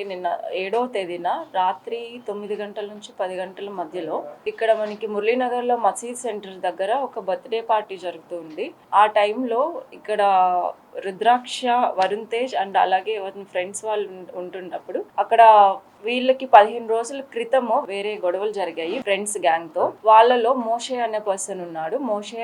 నిన్న 7వ తేదీన రాత్రి 9 గంటల నుంచి 10 గంటల మధ్యలో ఇక్కడ మనకి మురళీనగర్లో మసీద్ సెంటర్ దగ్గర ఒక బర్త్డే పార్టీ జరుగుతుంది. ఆ టైంలో ఇక్కడ రుద్రాక్ష, వరుణ్ తేజ్ అండ్ అలాగే ఫ్రెండ్స్ వాళ్ళు ఉంటున్నప్పుడు అక్కడ వీళ్ళకి 15 రోజుల క్రితము వేరే గొడవలు జరిగాయి ఫ్రెండ్స్ గ్యాంగ్ తో. వాళ్ళలో మోషే అనే పర్సన్ ఉన్నాడు, మోషే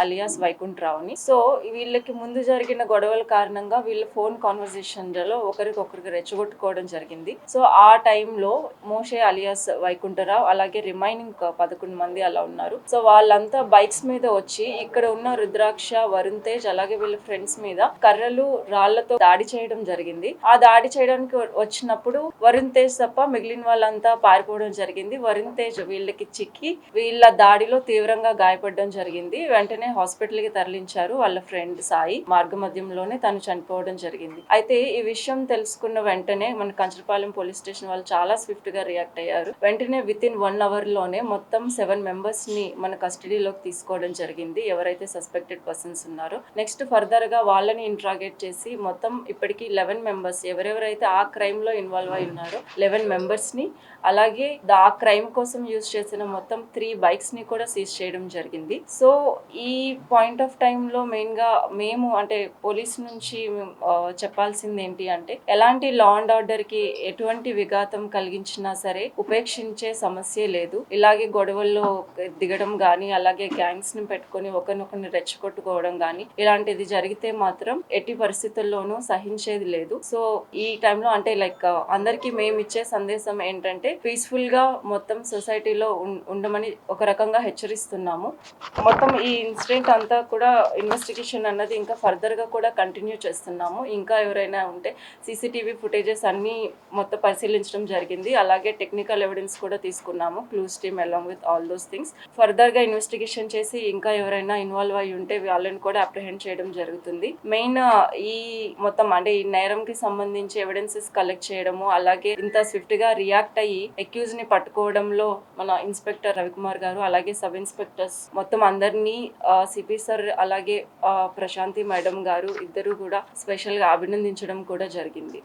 అలియాస్ వైకుంఠరావు అని. సో వీళ్ళకి ముందు జరిగిన గొడవల కారణంగా వీళ్ళ ఫోన్ కాన్వర్సేషన్ లో ఒకరికొకరికి రెచ్చగొట్టుకోవడం జరిగింది. సో ఆ టైంలో మోషే అలియాస్ వైకుంఠరావు అలాగే రిమైనింగ్ 11 మంది అలా ఉన్నారు. సో వాళ్ళంతా బైక్స్ మీద వచ్చి ఇక్కడ ఉన్న రుద్రాక్ష, వరుణ్ తేజ్ అలాగే వీళ్ళ ఫ్రెండ్స్ మీద కర్రలు, రాళ్లతో దాడి చేయడం జరిగింది. ఆ దాడి చేయడానికి వచ్చినప్పుడు వరుణ్ తేజ్ తప్ప మిగిలిన వాళ్ళంతా పారిపోవడం జరిగింది. వరుణ్ తేజ్ వీళ్ళకి చిక్కి వీళ్ళ దాడిలో తీవ్రంగా గాయపడడం జరిగింది. వెంటనే హాస్పిటల్ కి తరలించారు. వాళ్ళ ఫ్రెండ్ సాయి మార్గ మధ్యంలోనే తను చనిపోవడం జరిగింది. అయితే ఈ విషయం తెలుసుకున్న వెంటనే మన కంచరపాలెం పోలీస్ స్టేషన్ వాళ్ళు చాలా స్విఫ్ట్ గా రియాక్ట్ అయ్యారు. వెంటనే విత్ ఇన్ 1 hour లోనే మొత్తం 7 మెంబర్స్ ని మన కస్టడీలోకి తీసుకోవడం జరిగింది, ఎవరైతే సస్పెక్టెడ్ పర్సన్స్ ఉన్నారో. నెక్స్ట్ ఫర్దర్ గా వాళ్ళని ఇంట్రాగేట్ చేసి మొత్తం ఇప్పటికి 11 మెంబర్స్ ఎవరెవరైతే ఆ క్రైమ్ లో ఇన్వాల్వ్ అయి ఉన్నారో 11 మెంబర్స్ ని, అలాగే ఆ క్రైమ్ కోసం యూజ్ చేసిన మొత్తం 3 బైక్స్ ని కూడా సీజ్ చేయడం జరిగింది. సో ఈ పాయింట్ ఆఫ్ టైమ్ లో మెయిన్ గా మేము అంటే పోలీస్ నుంచి చెప్పాల్సింది ఏంటి అంటే, ఎలాంటి లా అండ్ ఆర్డర్ కి ఎటువంటి విఘాతం కలిగించినా సరే ఉపేక్షించే సమస్య లేదు. ఇలాగే గొడవల్లో దిగడం గానీ అలాగే గ్యాంగ్స్ ని పెట్టుకొని ఒకరినొకరిని రెచ్చగొట్టుకోవడం గానీ ఇలాంటిది జరిగితే మాత్రం ఎట్టి పరిస్థితుల్లోనూ సహించేది లేదు. సో ఈ టైంలో అంటే అందరికీ మేము ఇచ్చే సందేశం ఏంటంటే పీస్ఫుల్ గా మొత్తం సొసైటీలో ఉండమని ఒక రకంగా హెచ్చరిస్తున్నాము. మొత్తం ఈ ఇన్సిడెంట్ అంతా కూడా ఇన్వెస్టిగేషన్ అన్నది ఇంకా ఫర్దర్ గా కూడా కంటిన్యూ చేస్తున్నాము. ఇంకా ఎవరైనా ఉంటే సీసీటీవీ ఫుటేజెస్ అన్ని మొత్తం పరిశీలించడం జరిగింది. అలాగే టెక్నికల్ ఎవిడెన్స్ కూడా తీసుకున్నాము, clues team along with all those things. Further గా ఇన్వెస్టిగేషన్ చేసి ఇంకా ఎవరైనా ఇన్వాల్వ్ అయి ఉంటే వాళ్ళని కూడా అప్రిహెండ్ చేయడం జరుగుతుంది. మెయిన్ ఈ మొత్తం అంటే ఈ నేరంకి సంబంధించి ఎవిడెన్సెస్ కలెక్ట్ చేయడము, అలాగే ఇంత స్విఫ్ట్ గా రియాక్ట్ అయ్యి అక్యూజ్ ని పట్టుకోవడంలో మన ఇన్స్పెక్టర్ రవికుమార్ గారు అలాగే సబ్ ఇన్స్పెక్టర్స్ మొత్తం అందరినీ సిపి సార్ అలాగే ప్రశాంతి మేడం గారు ఇద్దరు కూడా స్పెషల్ గా అభినందించడం కూడా జరిగింది.